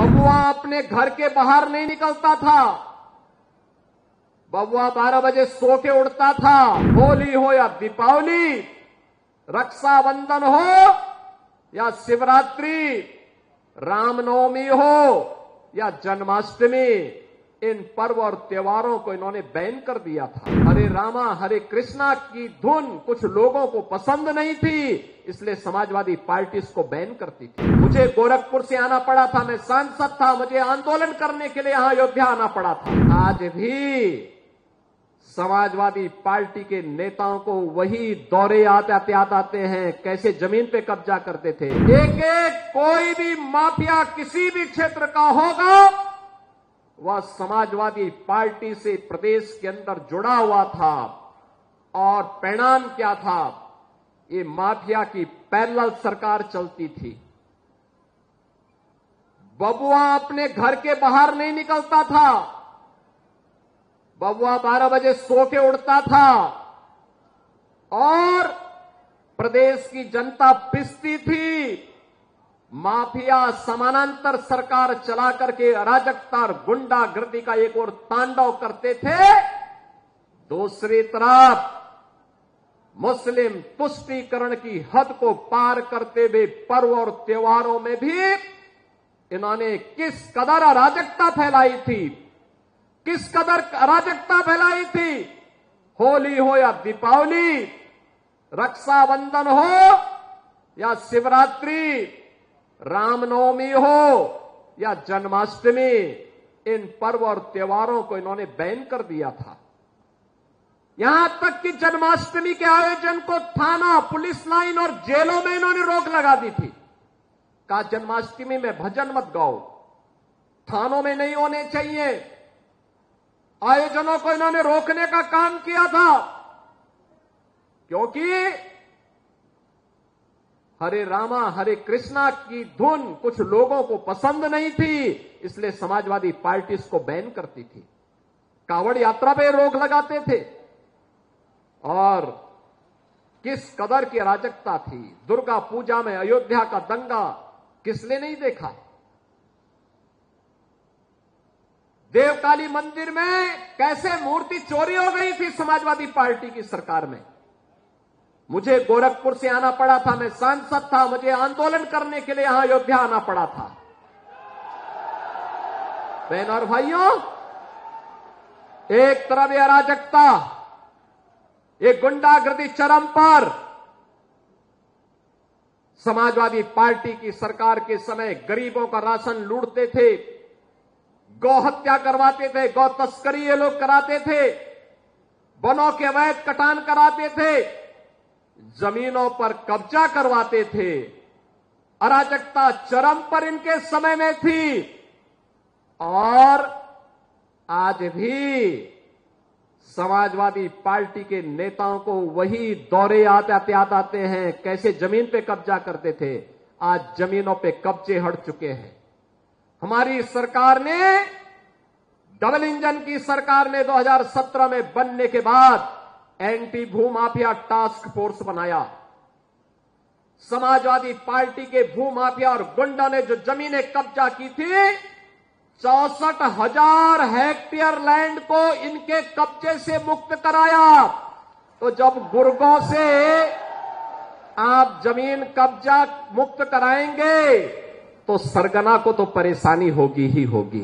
बबुआ अपने घर के बाहर नहीं निकलता था। बबुआ 12 बजे सो के उड़ता था। होली हो या दीपावली, रक्षाबंधन हो या शिवरात्रि, रामनवमी हो या जन्माष्टमी, इन पर्व और त्योहारों को इन्होंने बैन कर दिया था। हरे रामा हरे कृष्णा की धुन कुछ लोगों को पसंद नहीं थी, इसलिए समाजवादी पार्टी इसको बैन करती थी। मुझे गोरखपुर से आना पड़ा था, मैं सांसद था, मुझे आंदोलन करने के लिए यहां अयोध्या आना पड़ा था। आज भी समाजवादी पार्टी के नेताओं को वही दौरे आते हैं, कैसे जमीन पे कब्जा करते थे। एक एक कोई भी माफिया किसी भी क्षेत्र का होगा, वह समाजवादी पार्टी से प्रदेश के अंदर जुड़ा हुआ था। और परिणाम क्या था? ये माफिया की पैरेलल सरकार चलती थी। बबुआ अपने घर के बाहर नहीं निकलता था। बबुआ 12 बजे सो के उड़ता था और प्रदेश की जनता पिसती थी। माफिया समानांतर सरकार चला करके अराजकता और गुंडागर्दी का एक और तांडव करते थे। दूसरी तरफ मुस्लिम तुष्टीकरण की हद को पार करते हुए पर्व और त्योहारों में भी इन्होंने किस कदर अराजकता फैलाई थी, किस कदर अराजकता फैलाई थी। होली हो या दीपावली, रक्षाबंधन हो या शिवरात्रि, रामनवमी हो या जन्माष्टमी, इन पर्व और त्योहारों को इन्होंने बैन कर दिया था। यहां तक कि जन्माष्टमी के आयोजन को थाना, पुलिस लाइन और जेलों में इन्होंने रोक लगा दी थी। कहा जन्माष्टमी में भजन मत गाओ, थानों में नहीं होने चाहिए। आयोजनों को इन्होंने रोकने का काम किया था, क्योंकि हरे रामा हरे कृष्णा की धुन कुछ लोगों को पसंद नहीं थी, इसलिए समाजवादी पार्टी इसको बैन करती थी। कांवड़ यात्रा पे रोक लगाते थे। और किस कदर की अराजकता थी। दुर्गा पूजा में अयोध्या का दंगा किसने नहीं देखा? देवकाली मंदिर में कैसे मूर्ति चोरी हो गई थी समाजवादी पार्टी की सरकार में। मुझे गोरखपुर से आना पड़ा था, मैं सांसद था, मुझे आंदोलन करने के लिए यहां अयोध्या आना पड़ा था। बहनों और भाइयों, एक तरफ ये अराजकता, ये गुंडागर्दी चरम पर। समाजवादी पार्टी की सरकार के समय गरीबों का राशन लूटते थे, गौ हत्या करवाते थे, गौ तस्करी ये लोग कराते थे, वनों के अवैध कटान कराते थे, जमीनों पर कब्जा करवाते थे। अराजकता चरम पर इनके समय में थी। और आज भी समाजवादी पार्टी के नेताओं को वही दौरे आते हैं, कैसे जमीन पे कब्जा करते थे। आज जमीनों पे कब्जे हट चुके हैं। हमारी सरकार ने, डबल इंजन की सरकार ने 2017 में बनने के बाद एंटी भूमाफिया टास्क फोर्स बनाया। समाजवादी पार्टी के भूमाफिया और गुंडों ने जो जमीनें कब्जा की थी, 64,000 हेक्टेयर लैंड को इनके कब्जे से मुक्त कराया। तो जब गुर्गों से आप जमीन कब्जा मुक्त कराएंगे तो सरगना को तो परेशानी होगी ही होगी।